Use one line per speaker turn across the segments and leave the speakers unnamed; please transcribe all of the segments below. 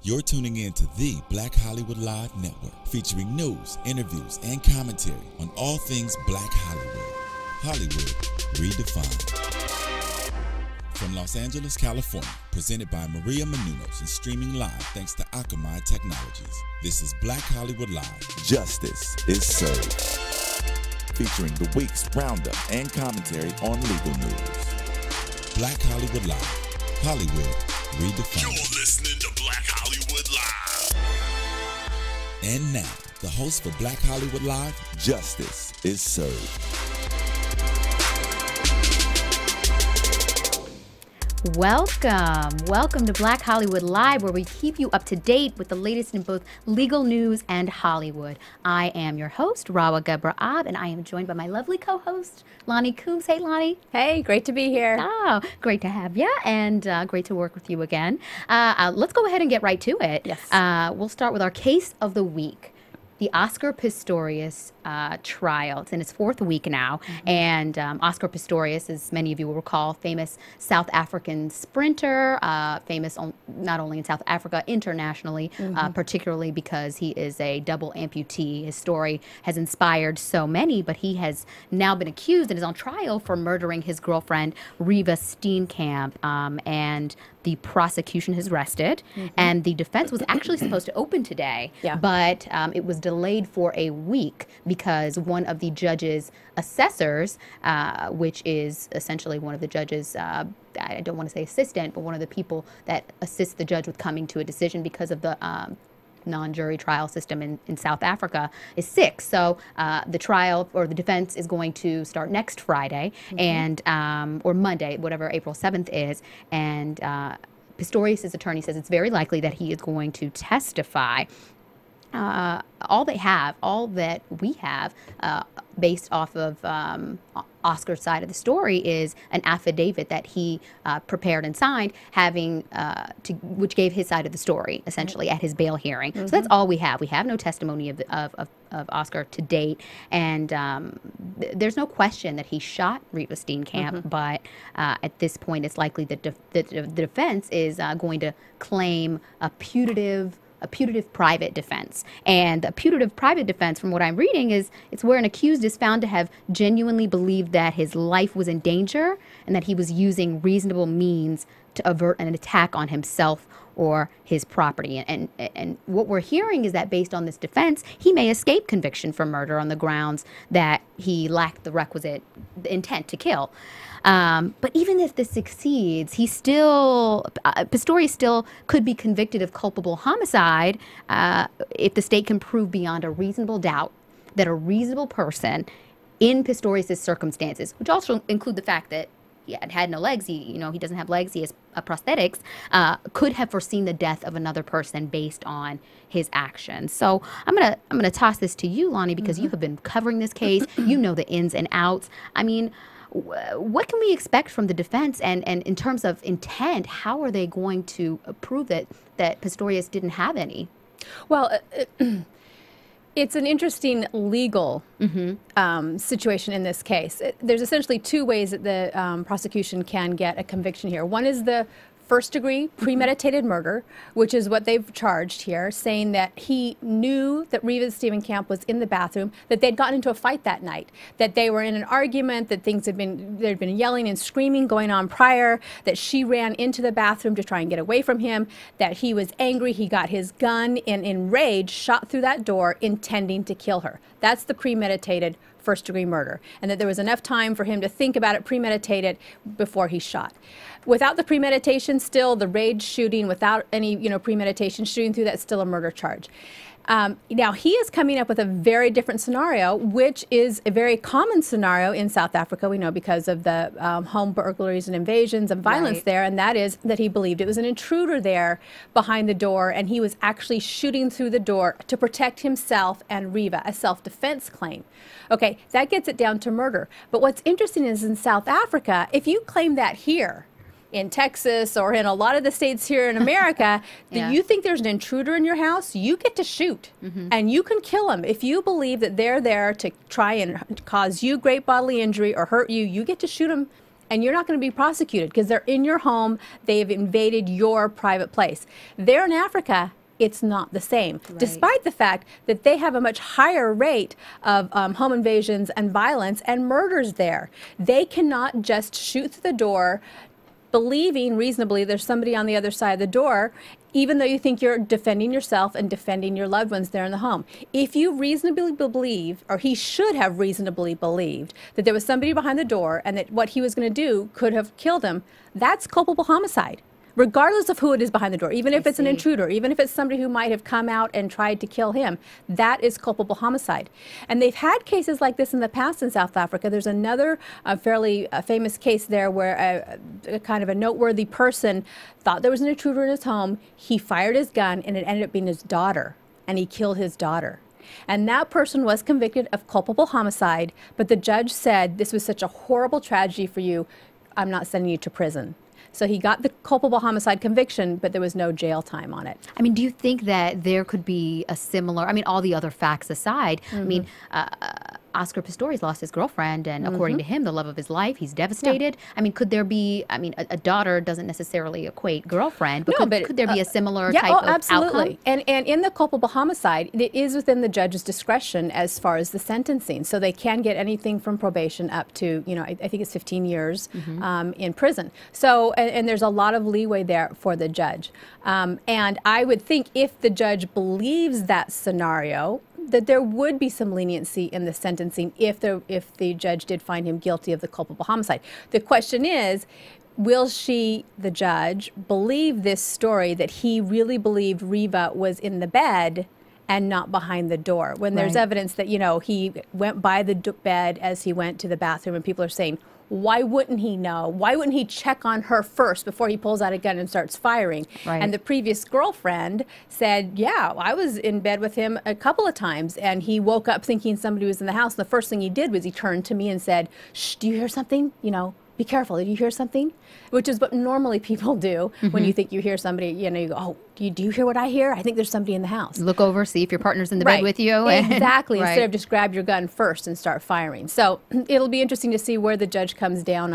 You're tuning in to the Black Hollywood Live Network, featuring news, interviews, and commentary on all things Black Hollywood. Hollywood redefined. From Los Angeles, California, presented by Maria Menounos and streaming live thanks to Akamai Technologies. This is Black Hollywood Live. Justice is served. Featuring the week's roundup and commentary on legal news. Black Hollywood Live. Hollywood redefined.
You're listening to Black Hollywood Live.
And now, the host for Black Hollywood Live, Justice is Served.
Welcome to Black Hollywood Live, where we keep you up to date with the latest in both legal news and Hollywood. I am your host, Ghebre-Ab, and I am joined by my lovely co-host, Lonnie Coombs. Hey, Lonnie.
Hey, great to be here.
Oh, great to have you, and great to work with you again. Let's go ahead and get right to it.
Yes.
We'll start with our case of the week. The Oscar Pistorius trial. It's in its fourth week now. Mm-hmm. And Oscar Pistorius, as many of you will recall, famous South African sprinter, famous not only in South Africa, internationally, particularly because he is a double amputee. His story has inspired so many, but he has now been accused and is on trial for murdering his girlfriend, Reeva Steenkamp, and the prosecution has rested, and the defense was actually supposed to open today, but it was delayed for a week because one of the judge's assessors, which is essentially one of the judge's, I don't want to say assistant, but one of the people that assists the judge with coming to a decision because of the non-jury trial system in South Africa, is sick. So the trial or the defense is going to start next Friday and or Monday, whatever April 7th is. And Pistorius' attorney says it's very likely that he is going to testify. All that we have, based off of Oscar's side of the story, is an affidavit that he prepared and signed, which gave his side of the story essentially at his bail hearing. So that's all we have. We have no testimony of Oscar to date, and there's no question that he shot Reeva Steenkamp. But at this point, it's likely that the defense is going to claim a putative private defense. And a putative private defense, from what I'm reading, it's where an accused is found to have genuinely believed that his life was in danger and that he was using reasonable means to avert an attack on himself or his property. And what we're hearing is that based on this defense, he may escape conviction for murder on the grounds that he lacked the requisite intent to kill. But even if this succeeds, Pistorius still could be convicted of culpable homicide if the state can prove beyond a reasonable doubt that a reasonable person in Pistorius' circumstances, which also include the fact that he had no legs, he doesn't have legs, he has prosthetics, could have foreseen the death of another person based on his actions. So I'm gonna toss this to you, Lonnie, because you have been covering this case. You know the ins and outs. I mean, what can we expect from the defense, and in terms of intent, how are they going to prove that Pistorius didn't have any?
Well, it's an interesting legal situation in this case. There's essentially two ways that the prosecution can get a conviction here. One is the first-degree premeditated murder, which is what they've charged here, saying that he knew that Reeva Steenkamp was in the bathroom, that they'd gotten into a fight that night, that they were in an argument, that there'd been yelling and screaming going on prior, that she ran into the bathroom to try and get away from him, that he was angry, he got his gun and in rage shot through that door intending to kill her. That's the premeditated first-degree murder, and that there was enough time for him to think about it, premeditated, before he shot. Without the premeditation, still the rage shooting, without any premeditation, shooting through, that's still a murder charge. Now, he is coming up with a very different scenario, which is a very common scenario in South Africa, we know, because of the home burglaries and invasions and violence there, and that is that he believed it was an intruder there behind the door, and he was actually shooting through the door to protect himself and Reeva, a self-defense claim. Okay, that gets it down to murder. But what's interesting is in South Africa, if you claim that here, in Texas or in a lot of the states here in America, that you think there's an intruder in your house, you get to shoot and you can kill them. If you believe that they're there to try and cause you great bodily injury or hurt you, you get to shoot them and you're not going to be prosecuted because they're in your home. They've invaded your private place. There in Africa, it's not the same, despite the fact that they have a much higher rate of home invasions and violence and murders there. They cannot just shoot through the door, believing reasonably there's somebody on the other side of the door, even though you think you're defending yourself and defending your loved ones there in the home. If you reasonably believe, or he should have reasonably believed, that there was somebody behind the door and that what he was going to do could have killed him, that's culpable homicide, regardless of who it is behind the door. Even if it's an intruder, even if it's somebody who might have come out and tried to kill him, that is culpable homicide. And they've had cases like this in the past in South Africa. There's another fairly famous case there where a kind of a noteworthy person thought there was an intruder in his home. He fired his gun, and it ended up being his daughter, and he killed his daughter. And that person was convicted of culpable homicide, but the judge said, this was such a horrible tragedy for you, I'm not sending you to prison. So he got the culpable homicide conviction, but there was no jail time on it.
I mean, do you think that there could be a similar, I mean, all the other facts aside, I mean, Oscar Pistorius lost his girlfriend, and according to him, the love of his life, he's devastated. I mean, could there be, I mean, a daughter doesn't necessarily equate girlfriend, but, could there be a similar type of
absolutely.
outcome?
And in the culpable homicide, it is within the judge's discretion as far as the sentencing. So they can get anything from probation up to, you know, I think it's 15 years in prison. So, and there's a lot of leeway there for the judge. And I would think if the judge believes that scenario, that there would be some leniency in the sentencing if the judge did find him guilty of the culpable homicide. The question is, will she, the judge, believe this story that he really believed Riva was in the bed and not behind the door, when there's evidence that, you know, he went by the bed as he went to the bathroom, and people are saying, why wouldn't he know? Why wouldn't he check on her first before he pulls out a gun and starts firing? And the previous girlfriend said, yeah, I was in bed with him a couple of times, and he woke up thinking somebody was in the house. The first thing he did was he turned to me and said, shh, do you hear something? You know, be careful. Did you hear something? Which is what normally people do when you think you hear somebody, you know, you go, oh, do you hear what I hear? I think there's somebody in the house.
Look over, see if your partner's in the bed with you.
Exactly, instead of just grab your gun first and start firing. So it'll be interesting to see where the judge comes down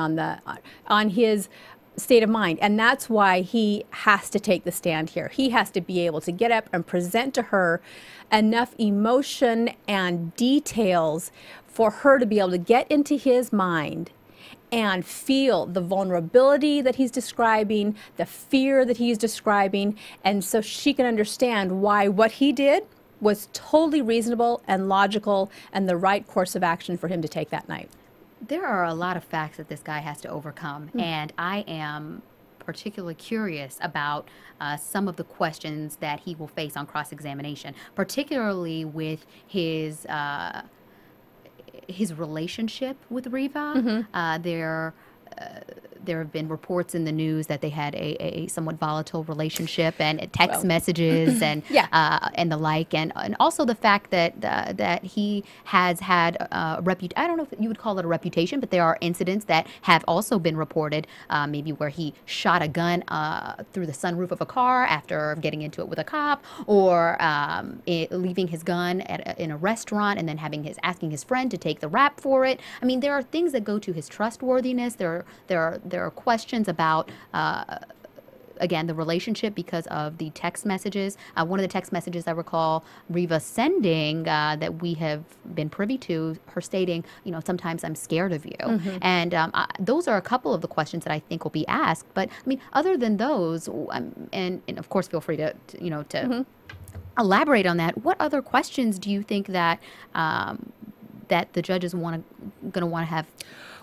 on his state of mind. And that's why he has to take the stand here. He has to be able to get up and present to her enough emotion and details for her to be able to get into his mind and feel the vulnerability that he's describing, the fear that he's describing, and so she can understand why what he did was totally reasonable and logical and the right course of action for him to take that night.
There are a lot of facts that this guy has to overcome, and I am particularly curious about some of the questions that he will face on cross-examination, particularly with his relationship with Riva. There have been reports in the news that they had a somewhat volatile relationship, and text messages and and the like, and also the fact that he has had a I don't know if you would call it a reputation, but there are incidents that have also been reported, maybe where he shot a gun through the sunroof of a car after getting into it with a cop, or leaving his gun in a restaurant and then asking his friend to take the rap for it. I mean, there are things that go to his trustworthiness. There are questions about, again, the relationship because of the text messages. One of the text messages I recall Riva sending that we have been privy to, her stating, you know, sometimes I'm scared of you. And those are a couple of the questions that I think will be asked. But, I mean, other than those, and of course, feel free to elaborate on that. What other questions do you think that that the judges going to want to have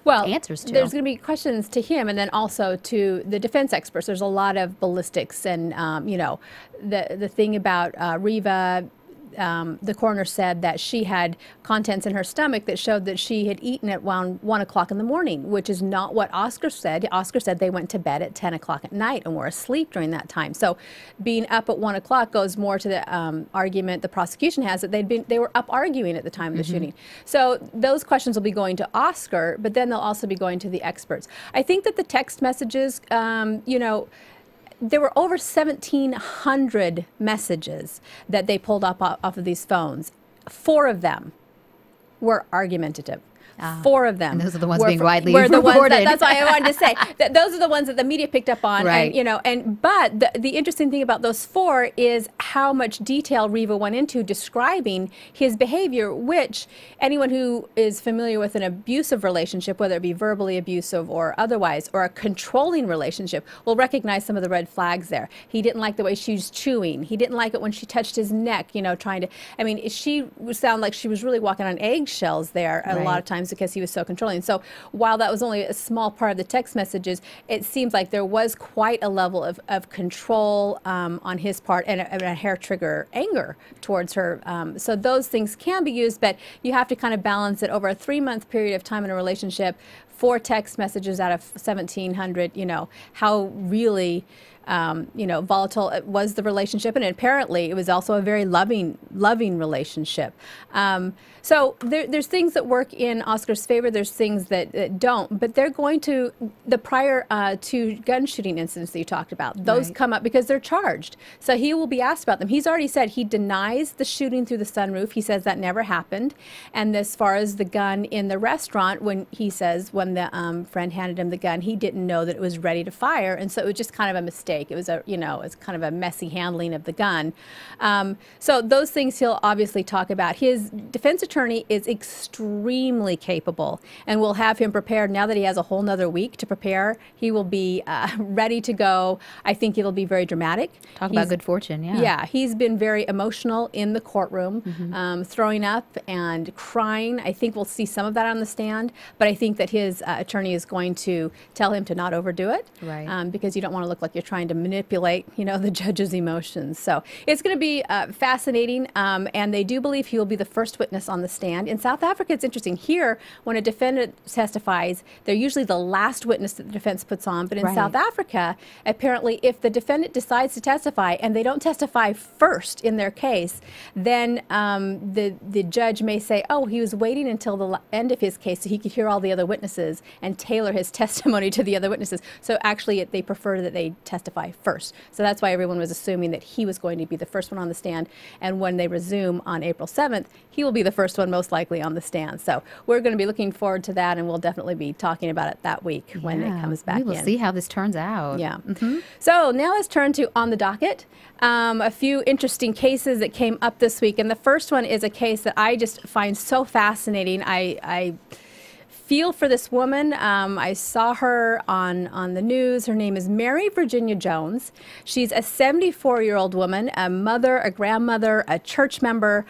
answers to?
There's going to be questions to him, and then also to the defense experts. There's a lot of ballistics, and you know, the thing about Riva. The coroner said that she had contents in her stomach that showed that she had eaten at around 1 o'clock in the morning, which is not what Oscar said. Oscar said they went to bed at 10 o'clock at night and were asleep during that time. So being up at 1 o'clock goes more to the argument the prosecution has that they were up arguing at the time of the shooting. So those questions will be going to Oscar, but then they'll also be going to the experts. I think that the text messages, you know, there were over 1,700 messages that they pulled up off of these phones. 4 of them were argumentative. 4 of them.
And those are the ones
were
being widely
were the ones
reported.
that's why I wanted to say that those are the ones that the media picked up on.
Right.
But the interesting thing about those 4 is how much detail Riva went into describing his behavior, which anyone who is familiar with an abusive relationship, whether it be verbally abusive or otherwise, or a controlling relationship, will recognize some of the red flags there. He didn't like the way she was chewing. He didn't like it when she touched his neck, trying to, she would sound like she was really walking on eggshells there a lot of times because he was so controlling. So while that was only a small part of the text messages, it seems like there was quite a level of control on his part and a hair trigger anger towards her. So those things can be used, but you have to kind of balance it over a 3-month period of time in a relationship. 4 text messages out of 1,700, how really volatile it was the relationship, and apparently it was also a very loving relationship. So there's things that work in Oscar's favor. There's things that don't. But they're going to the prior 2 gun shooting incidents that you talked about. Those come up because they're charged. So he will be asked about them. He's already said he denies the shooting through the sunroof. He says that never happened. And as far as the gun in the restaurant, when the friend handed him the gun, he didn't know that it was ready to fire, and so it was just kind of a mistake. It was it's kind of a messy handling of the gun. So those things he'll obviously talk about. His defense attorney is extremely capable, and we'll have him prepared now that he has a whole nother week to prepare. He will be ready to go. I think it'll be very dramatic.
Talk about good fortune, yeah.
Yeah, he's been very emotional in the courtroom, throwing up and crying. I think we'll see some of that on the stand, but I think that his attorney is going to tell him to not overdo it, because you don't want to look like you're trying to manipulate, the judge's emotions. So it's going to be fascinating, and they do believe he will be the first witness on the stand. In South Africa, it's interesting. Here, when a defendant testifies, they're usually the last witness that the defense puts on. But in South Africa, apparently, if the defendant decides to testify and they don't testify first in their case, then the judge may say, oh, he was waiting until the end of his case so he could hear all the other witnesses and tailor his testimony to the other witnesses. So actually, they prefer that they testify first. So that's why everyone was assuming that he was going to be the first one on the stand. And when they resume on April 7th, he will be the first one most likely on the stand. So we're going to be looking forward to that, and we'll definitely be talking about it that week when it comes back in.
We will see how this turns out.
Yeah. So now let's turn to on the docket. A few interesting cases that came up this week. And the first one is a case that I just find so fascinating. I feel for this woman. I saw her on the news. Her name is Mary Virginia Jones. She's a 74-year-old woman, a mother, a grandmother, a church member.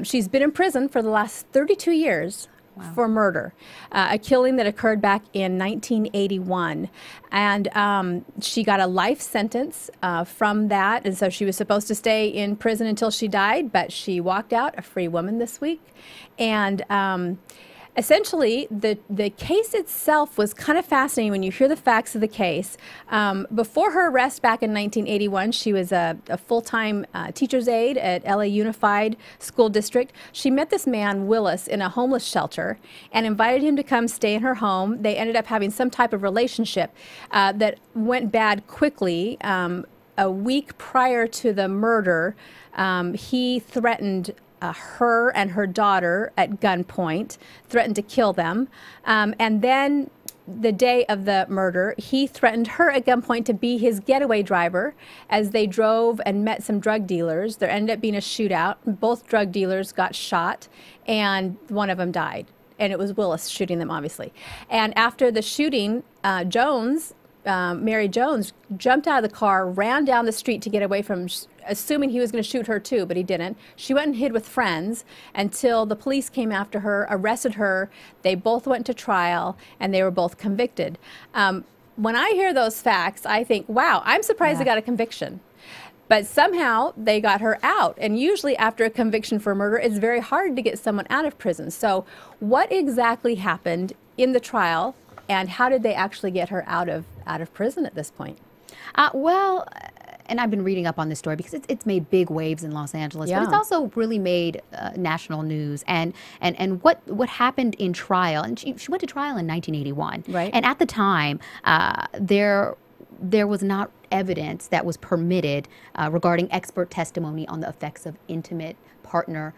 She's been in prison for the last 32 years. Wow. For murder, a killing that occurred back in 1981. And she got a life sentence from that. And so she was supposed to stay in prison until she died, but she walked out a free woman this week. And essentially, the case itself was kind of fascinating when you hear the facts of the case. Before her arrest back in 1981, she was a full-time teacher's aide at LA Unified School District. She met this man, Willis, in a homeless shelter and invited him to come stay in her home. They ended up having some type of relationship that went bad quickly. A week prior to the murder, he threatened her and her daughter at gunpoint, threatened to kill them. And then the day of the murder, he threatened her at gunpoint to be his getaway driver as they drove and met some drug dealers. There ended up being a shootout. Both drug dealers got shot, and one of them died. And it was Willis shooting them, obviously. And after the shooting, Mary Jones jumped out of the car, ran down the street to get away from, assuming he was going to shoot her too, but he didn't. She went and hid with friends until the police came after her, arrested her. They both went to trial, and they were both convicted. When I hear those facts, I think, wow, I'm surprised they got a conviction. But somehow they got her out. And usually after a conviction for murder, it's very hard to get someone out of prison. So what exactly happened in the trial, and how did they actually get her out of prison at this point?
Well, and I've been reading up on this story because it's made big waves in Los Angeles, but it's also really made national news. And what happened in trial, and she went to trial in 1981. Right. And at the time, there was not evidence that was permitted regarding expert testimony on the effects of intimate partner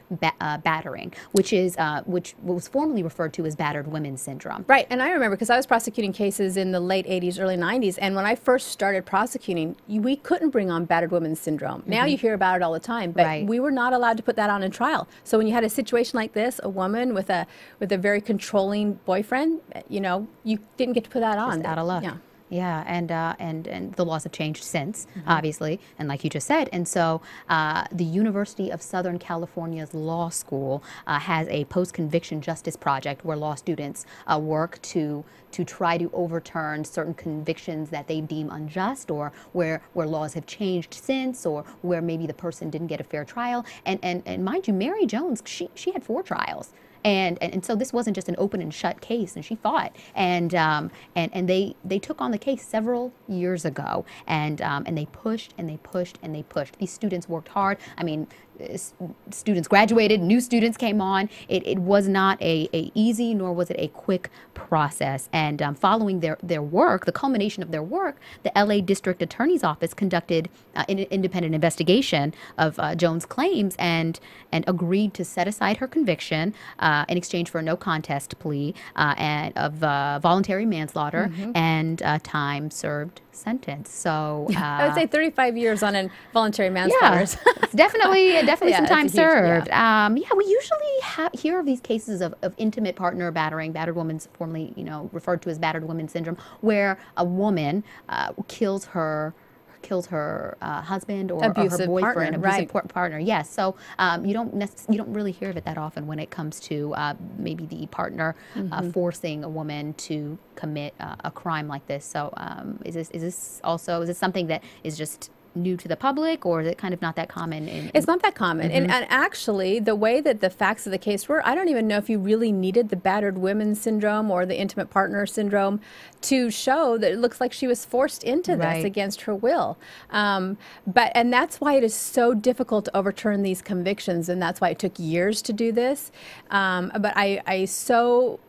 battering, which was formerly referred to as battered women syndrome.
Right, and I remember because I was prosecuting cases in the late 80s, early 90s, and when I first started prosecuting, we couldn't bring on battered women syndrome. Now you hear about it all the time, but we were not allowed to put that on in trial. So when you had a situation like this, a woman with a very controlling boyfriend, you know, you didn't get to put that on.
Just out of luck.
Yeah.
Yeah, and the laws have changed since, obviously, and like you just said. And so the University of Southern California's Law School has a post-conviction justice project where law students work to try to overturn certain convictions that they deem unjust, or where laws have changed since, or where maybe the person didn't get a fair trial. And mind you, Mary Jones, she had 4 trials. And so this wasn't just an open and shut case, and she fought, and they took on the case several years ago, and they pushed and they pushed and they pushed. These students worked hard. I mean, students graduated, new students came on. It was not a easy, nor was it a quick process. And following their work, the culmination of their work, the LA District Attorney's Office conducted an independent investigation of Jones' claims and agreed to set aside her conviction in exchange for a no contest plea and of voluntary manslaughter and time served sentence. So
I would say 35 years on involuntary manslaughter.
Yeah, it's definitely some time served.
Yeah.
We usually hear of these cases of intimate partner battering, battered women's, formerly referred to as battered women syndrome, where a woman kills her husband or her boyfriend, abusive partner. Yes, so you don't really hear of it that often when it comes to maybe the partner forcing a woman to commit a crime like this. So is this something that is just new to the public, or is it kind of not that common?
It's not that common. And actually, the way that the facts of the case were, I don't even know if you really needed the battered women syndrome or the intimate partner syndrome to show that it looks like she was forced into this against her will. And that's why it is so difficult to overturn these convictions, and that's why it took years to do this. But I so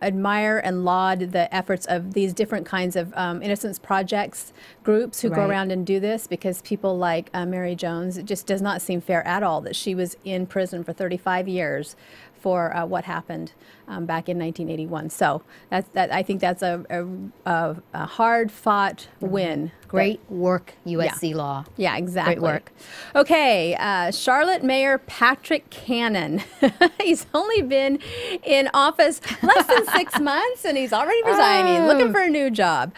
admire and laud the efforts of these different kinds of Innocence Projects groups who go around and do this, because people like Mary Jones, it just does not seem fair at all that she was in prison for 35 years for what happened back in 1981. So I think that's a hard-fought win.
Great work, USC Law.
Yeah, exactly.
Great work.
Okay, Charlotte Mayor Patrick Cannon. He's only been in office less than 6 months, and he's already resigning, looking for a new job,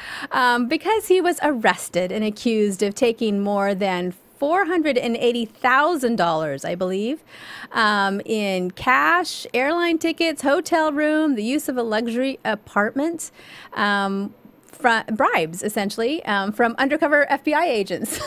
because he was arrested and accused of taking more than $480,000, I believe, in cash, airline tickets, hotel room, the use of a luxury apartment, bribes, essentially, from undercover FBI agents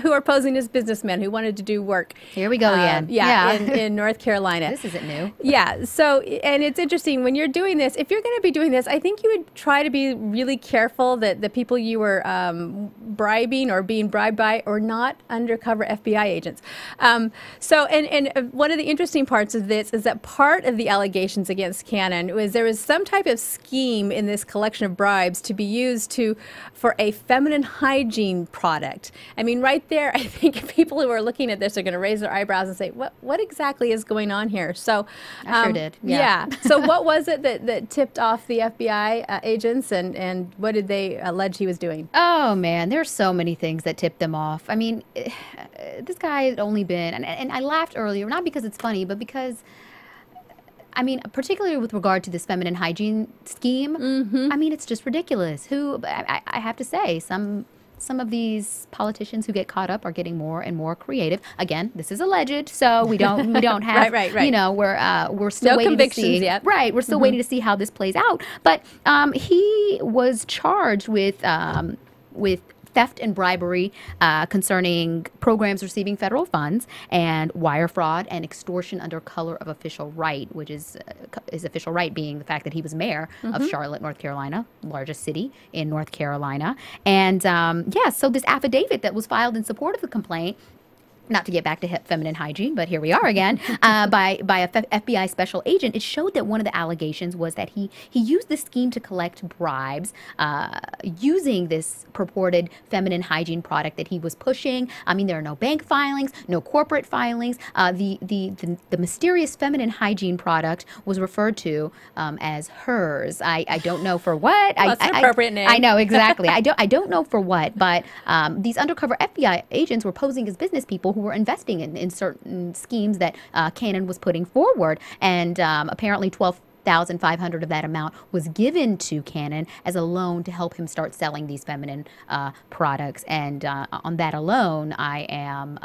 who are posing as businessmen who wanted to do work.
Here we go again.
In North Carolina.
This isn't new.
Yeah. So, and it's interesting when you're doing this, if you're going to be doing this, I think you would try to be really careful that the people you were bribing or being bribed by are not undercover FBI agents. So, and one of the interesting parts of this is that part of the allegations against Cannon was there was some type of scheme in this collection of bribes to be used for a feminine hygiene product. I mean, right there, I think people who are looking at this are going to raise their eyebrows and say, what exactly is going on here? So
I sure did.
Yeah. So what was it that tipped off the FBI agents, and what did they allege he was doing?
Oh, man, there's so many things that tipped them off. I mean, this guy had only been, and I laughed earlier, not because it's funny, but because, I mean, particularly with regard to this feminine hygiene scheme, I mean, it's just ridiculous. I have to say, some of these politicians who get caught up are getting more and more creative. Again, this is alleged, so we don't have,
right.
We're still waiting to see.
Yet.
Right, we're still waiting to see how this plays out. But he was charged with theft and bribery concerning programs receiving federal funds, and wire fraud and extortion under color of official right, which is his official right being the fact that he was mayor of Charlotte, North Carolina, largest city in North Carolina. And so this affidavit that was filed in support of the complaint not to get back to feminine hygiene, but here we are again, by a FBI special agent. It showed that one of the allegations was that he used the scheme to collect bribes using this purported feminine hygiene product that he was pushing. I mean, there are no bank filings, no corporate filings. The mysterious feminine hygiene product was referred to as hers. I don't know for what.
Well, that's an appropriate name.
I know, exactly. I don't know for what, but these undercover FBI agents were posing as business people who were investing in certain schemes that Cannon was putting forward. And apparently 12,500 of that amount was given to Cannon as a loan to help him start selling these feminine products. And on that alone, I am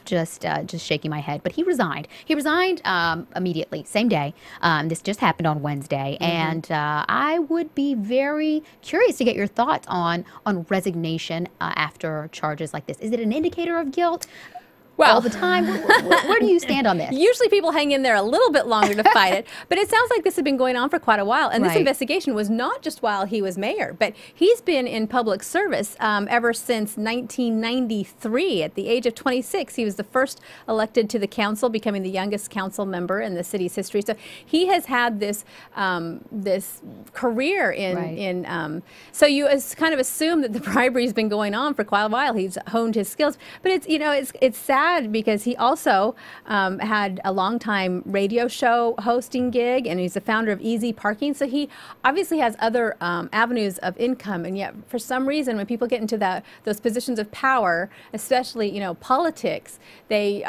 just shaking my head. But he resigned. He resigned immediately, same day. This just happened on Wednesday. And I would be very curious to get your thoughts on resignation after charges like this. Is it an indicator of guilt? All the time? Where do you stand on this?
Usually people hang in there a little bit longer to fight it, but it sounds like this has been going on for quite a while. And this investigation was not just while he was mayor, but he's been in public service ever since 1993. At the age of 26, he was the first elected to the council, becoming the youngest council member in the city's history. So he has had this this career in so you kind of assume that the bribery has been going on for quite a while. He's honed his skills, but it's, you know, it's sad because he also had a long-time radio show hosting gig, and he's the founder of Easy Parking. So he obviously has other avenues of income, and yet for some reason, when people get into those positions of power, especially, you know, politics, they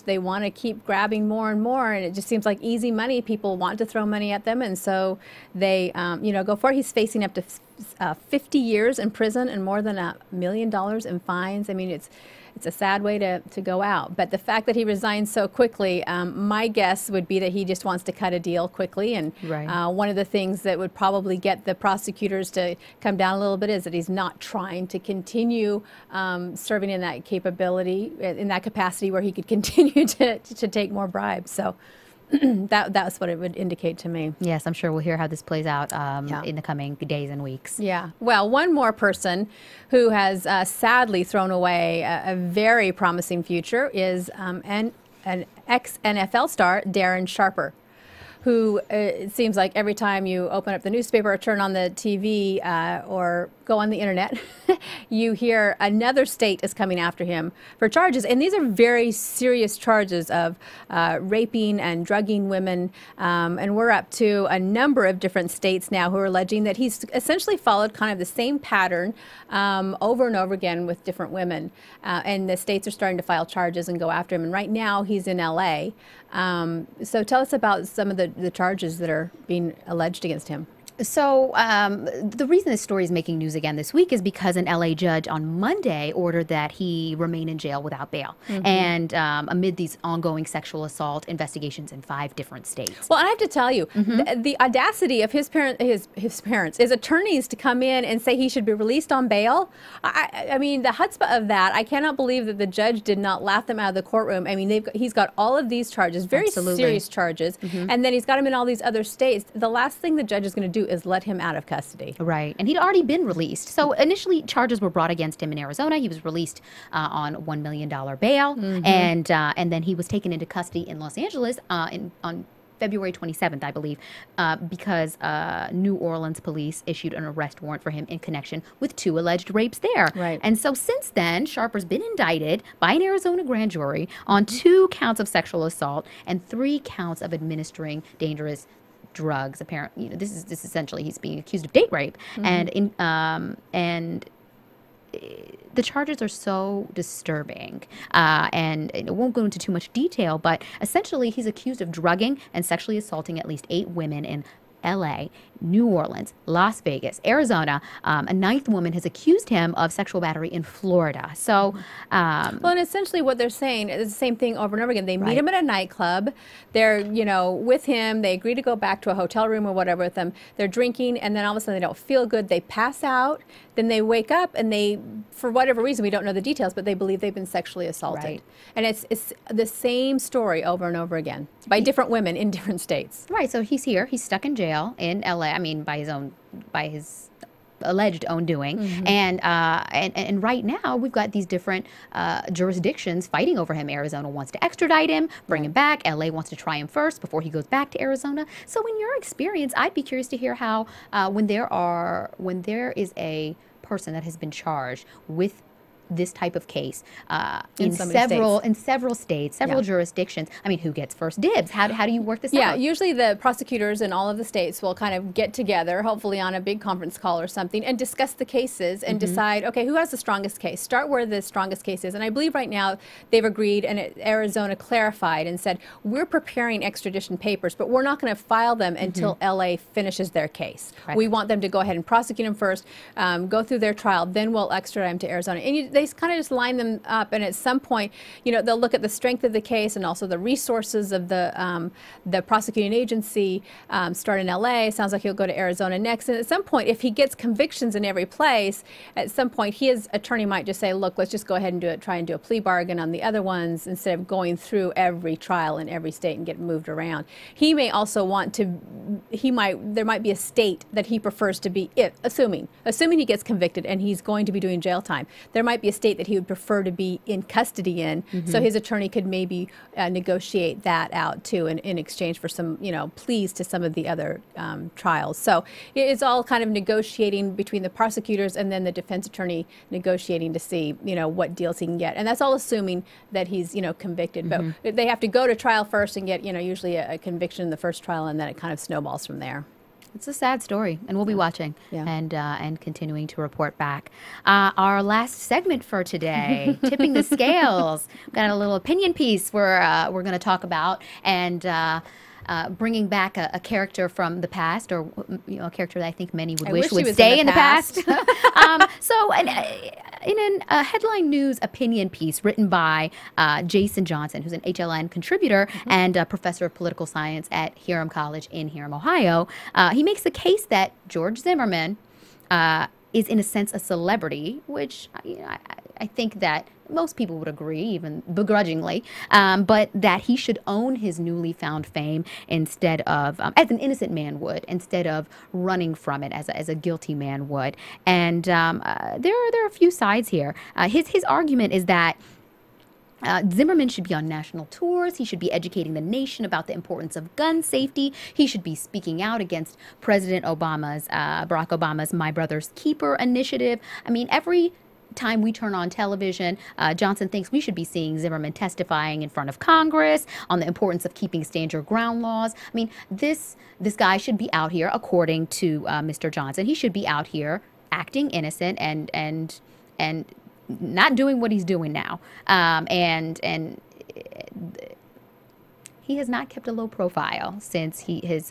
they want to keep grabbing more and more, and it just seems like easy money. People want to throw money at them, and so they you know, go for it. He's facing up to 50 years in prison and more than $1 million in fines. I mean, it's a sad way to go out. But the fact that he resigned so quickly, my guess would be that he just wants to cut a deal quickly. And one of the things that would probably get the prosecutors to come down a little bit is that he's not trying to continue serving in that capability, in that capacity where he could continue to take more bribes. So that's what it would indicate to me.
Yes, I'm sure we'll hear how this plays out in the coming days and weeks.
Yeah. Well, one more person who has sadly thrown away a very promising future is an ex-NFL star, Darren Sharper, who it seems like every time you open up the newspaper or turn on the TV or go on the internet, you hear another state is coming after him for charges. And these are very serious charges of raping and drugging women. And we're up to a number of different states now who are alleging that he's essentially followed kind of the same pattern over and over again with different women. And the states are starting to file charges and go after him. And right now he's in L.A. So tell us about some of the charges that are being alleged against him.
So the reason this story is making news again this week is because an LA judge on Monday ordered that he remain in jail without bail, and amid these ongoing sexual assault investigations in 5 different states.
Well, I have to tell you, the audacity of his parents, his attorneys, to come in and say he should be released on bail. I mean, the chutzpah of that. I cannot believe that the judge did not laugh them out of the courtroom. I mean, he's got all of these charges, very serious charges, and then he's got him in all these other states. The last thing the judge is going to do is let him out of custody.
Right. And he'd already been released. So initially charges were brought against him in Arizona. He was released on $1 million bail. And then he was taken into custody in Los Angeles on February 27th, I believe, because New Orleans police issued an arrest warrant for him in connection with 2 alleged rapes there.
Right.
And so since then, Sharper's been indicted by an Arizona grand jury on 2 counts of sexual assault and 3 counts of administering dangerous drugs. Apparently, you know, this is essentially he's being accused of date rape, and the charges are so disturbing, and it won't go into too much detail, but essentially he's accused of drugging and sexually assaulting at least 8 women in LA, New Orleans, Las Vegas, Arizona. A 9th woman has accused him of sexual battery in Florida. So,
well, and essentially what they're saying is the same thing over and over again. They meet him at a nightclub. They're, you know, with him. They agree to go back to a hotel room or whatever with them. They're drinking, and then all of a sudden they don't feel good. They pass out. Then they wake up, and they, for whatever reason, we don't know the details, but they believe they've been sexually assaulted.
Right.
And it's the same story over and over again by different women in different states.
Right. So he's here. He's stuck in jail in LA. I mean, by his alleged own doing. And right now we've got these different jurisdictions fighting over him. Arizona wants to extradite him, bring him back. LA wants to try him first before he goes back to Arizona. So in your experience, I'd be curious to hear how when there is a person that has been charged with this type of case in several states, several jurisdictions. I mean, who gets first dibs? How do you work this out?
Yeah, usually the prosecutors in all of the states will kind of get together, hopefully on a big conference call or something, and discuss the cases and decide, okay, who has the strongest case? Start where the strongest case is. And I believe right now they've agreed, and Arizona clarified and said, we're preparing extradition papers, but we're not going to file them until LA finishes their case. Correct. We want them to go ahead and prosecute them first, go through their trial, then we'll extradite them to Arizona. And they kind of just line them up, and at some point, you know, they'll look at the strength of the case and also the resources of the prosecuting agency. Start in LA. Sounds like he'll go to Arizona next. And at some point, if he gets convictions in every place, at some point his attorney might just say, "Look, let's just go ahead and try and do a plea bargain on the other ones instead of going through every trial in every state and get moved around." He may also want to. There might be a state that he prefers to be. Assuming he gets convicted and he's going to be doing jail time, there might be a state that he would prefer to be in custody in, so his attorney could maybe negotiate that out too in exchange for some, you know, pleas to some of the other trials. So it's all kind of negotiating between the prosecutors and then the defense attorney negotiating to see, you know, what deals he can get. And that's all assuming that he's, you know, convicted. But they have to go to trial first and get, you know, usually a conviction in the first trial, and then it kind of snowballs from there.
It's a sad story, and we'll be watching and continuing to report back. Our last segment for today, tipping the scales. We've got a little opinion piece we're going to talk about, and bringing back a character from the past, or you know, a character that I think many would wish would stay in the past. In a headline news opinion piece written by Jason Johnson, who's an HLN contributor and a professor of political science at Hiram College in Hiram, Ohio, he makes the case that George Zimmerman is, in a sense, a celebrity, which I think that most people would agree, even begrudgingly, but that he should own his newly found fame instead of, as an innocent man would, instead of running from it as a guilty man would. And there are a few sides here. His argument is that Zimmerman should be on national tours. He should be educating the nation about the importance of gun safety. He should be speaking out against President Barack Obama's My Brother's Keeper initiative. I mean, every time we turn on television, Johnson thinks we should be seeing Zimmerman testifying in front of Congress on the importance of keeping stand your ground laws. I mean, this guy should be out here, according to Mr. Johnson, he should be out here acting innocent and not doing what he's doing now. And he has not kept a low profile since he was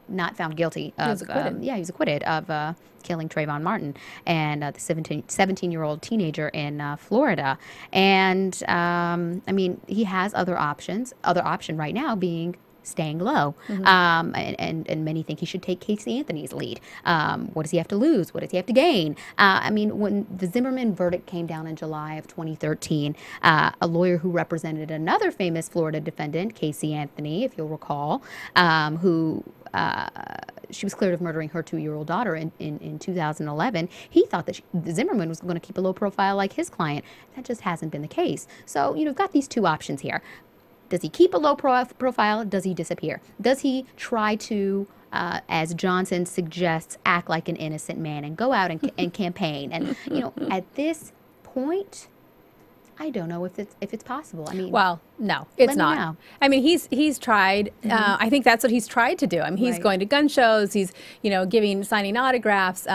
not found guilty of, he was acquitted of killing Trayvon Martin and the 17-year-old teenager in Florida. And I mean, he has other options. Other option right now being staying low. And many think he should take Casey Anthony's lead. What does he have to lose? What does he have to gain? I mean, when the Zimmerman verdict came down in July of 2013, a lawyer who represented another famous Florida defendant, Casey Anthony, if you'll recall, who she was cleared of murdering her 2-year-old daughter in 2011. He thought that Zimmerman was going to keep a low profile like his client. That just hasn't been the case. So, you know, we've got these two options here. Does he keep a low profile? Does he disappear? Does he try to, as Johnson suggests, act like an innocent man and go out and campaign? And, you know, at this point, I don't know if it's possible. I mean,
well, no, it's not. I mean, he's tried. I think that's what he's tried to do. I mean, he's going to gun shows. He's, you know, signing autographs.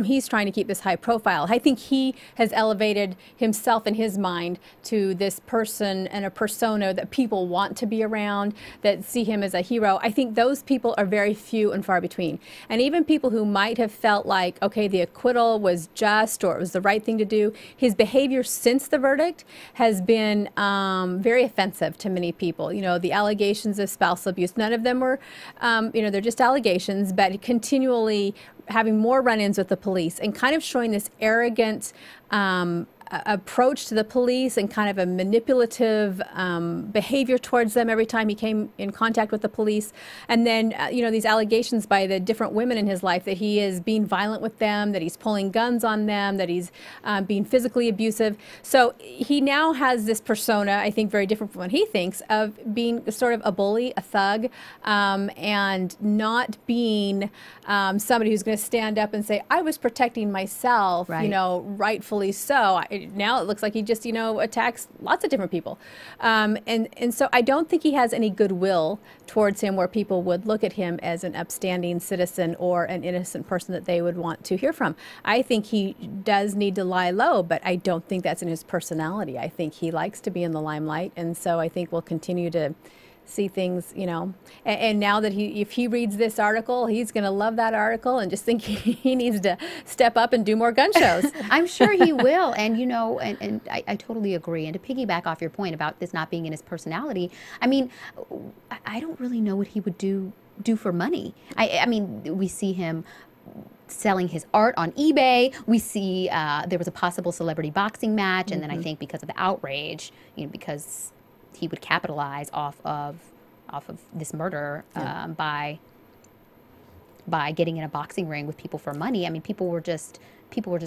He's trying to keep this high profile. I think he has elevated himself in his mind to this person and a persona that people want to be around, that see him as a hero. I think those people are very few and far between. And even people who might have felt like, okay, the acquittal was just, or it was the right thing to do, his behavior since the verdict has been very offensive to many people. You know, the allegations of spousal abuse, none of them were, you know, they're just allegations, but continually having more run-ins with the police and kind of showing this arrogant approach to the police and kind of a manipulative behavior towards them every time he came in contact with the police. And then, these allegations by the different women in his life that he is being violent with them, that he's pulling guns on them, that he's being physically abusive. So he now has this persona, I think, very different from what he thinks, of being sort of a bully, a thug, and not being somebody who's going to stand up and say, I was protecting myself,
Right.
Rightfully so. Now it looks like he just, attacks lots of different people. And so I don't think he has any goodwill towards him where people would look at him as an upstanding citizen or an innocent person that they would want to hear from. I think he does need to lie low, but I don't think that's in his personality. I think he likes to be in the limelight. And so I think we'll continue to see things, and now that if he reads this article, he's going to love that article and just think he needs to step up and do more gun shows.
I'm sure he will. And, and I totally agree. And to piggyback off your point about this not being in his personality, I mean, I don't really know what he would do for money. I mean, we see him selling his art on eBay. We see there was a possible celebrity boxing match. And then I think because of the outrage, because he would capitalize off of this murder by getting in a boxing ring with people for money. I mean, people were just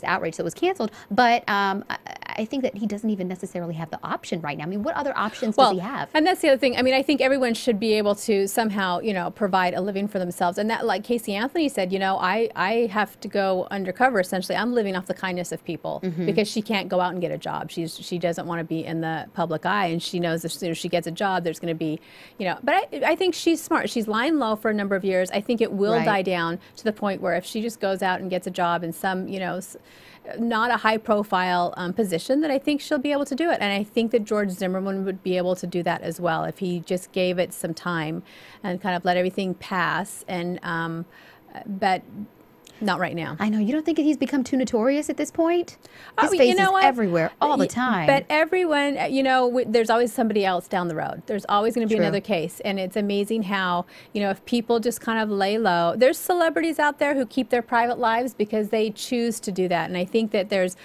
outraged, so it was canceled. But I think that he doesn't even necessarily have the option right now. I mean, what other options does he have?
And that's the other thing. I mean, I think everyone should be able to somehow, provide a living for themselves. And that, like Casey Anthony said, I have to go undercover. Essentially, I'm living off the kindness of people because she can't go out and get a job. She doesn't want to be in the public eye, and she knows as soon as she gets a job, there's going to be, But I think she's smart. She's lying low for a number of years. I think it will die down to the point where if she just goes out and gets a job in some, not a high-profile position, that I think she'll be able to do it. And I think that George Zimmerman would be able to do that as well if he just gave it some time and kind of let everything pass. And but not right now.
I know. You don't think he's become too notorious at this point? His
Oh,
face
you know
is
what?
everywhere all the time.
But everyone, there's always somebody else down the road. There's always going to be
True.
another case. And it's amazing how, if people just kind of lay low, there's celebrities out there who keep their private lives because they choose to do that. And I think that there's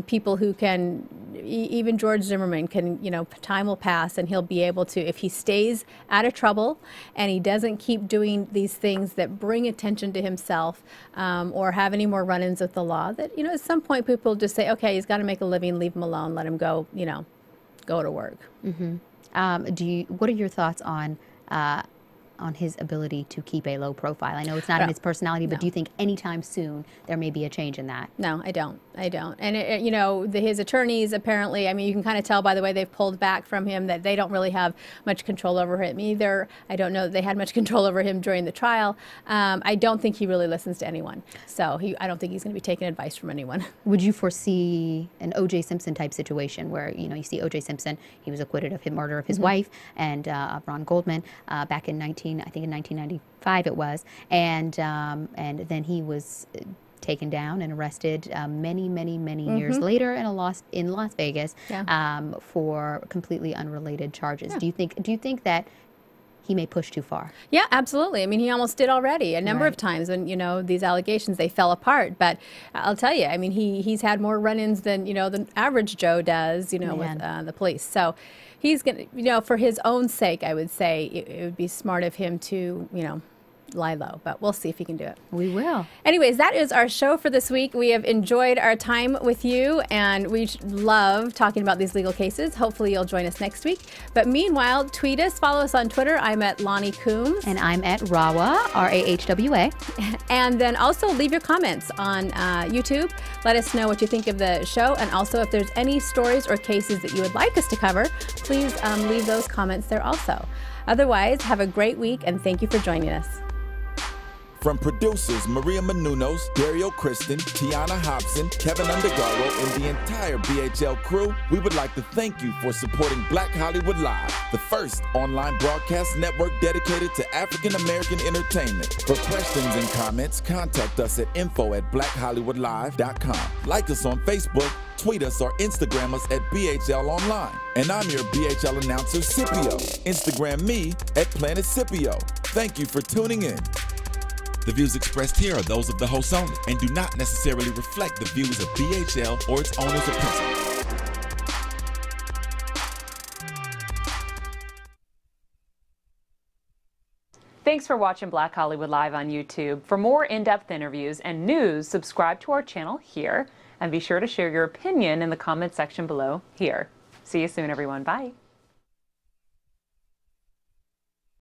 people who can, even George Zimmerman can, time will pass and he'll be able to, if he stays out of trouble and he doesn't keep doing these things that bring attention to himself, or have any more run-ins with the law, that, at some point people just say, okay, he's got to make a living, leave him alone, let him go, go to work.
What are your thoughts on his ability to keep a low profile? I know it's not in his personality, but do you think anytime soon there may be a change in that?
No, I don't. And, his attorneys apparently, I mean, you can kind of tell by the way they've pulled back from him that they don't really have much control over him either. I don't know that they had much control over him during the trial. I don't think he really listens to anyone. So I don't think he's going to be taking advice from anyone.
Would you foresee an O.J. Simpson type situation where, you see O.J. Simpson, he was acquitted of the murder of his wife and Ron Goldman back in 1995 it was, and then he was taken down and arrested many years later in Las Vegas for completely unrelated charges. Do you think that he may push too far?
Yeah, absolutely. I mean, he almost did already a number of times when, these allegations, they fell apart. But I'll tell you, I mean, he's had more run-ins than, the average Joe does, with the police. So he's going to, for his own sake, I would say it would be smart of him to, lie low, but we'll see if he can do it.
We will.
Anyways, that is our show for this week. We have enjoyed our time with you, and we love talking about these legal cases. Hopefully you'll join us next week. But meanwhile, tweet us, follow us on Twitter. I'm at Lonnie Coombs.
And I'm at Rawa, R-A-H-W-A.
And then also leave your comments on YouTube. Let us know what you think of the show. And also if there's any stories or cases that you would like us to cover, please leave those comments there also. Otherwise, have a great week, and thank you for joining us.
From producers Maria Menounos, Dario Kristen, Tiana Hobson, Kevin Undergaro, and the entire BHL crew, we would like to thank you for supporting Black Hollywood Live, the first online broadcast network dedicated to African American entertainment. For questions and comments, contact us at info@blackhollywoodlive.com. Like us on Facebook, tweet us, or Instagram us at BHL Online. And I'm your BHL announcer, Scipio. Instagram me at Planet Scipio. Thank you for tuning in. The views expressed here are those of the host only and do not necessarily reflect the views of BHL or its owners or principals.
Thanks for watching Black Hollywood Live on YouTube. For more in-depth interviews and news, subscribe to our channel here, and be sure to share your opinion in the comment section below here. See you soon, everyone. Bye.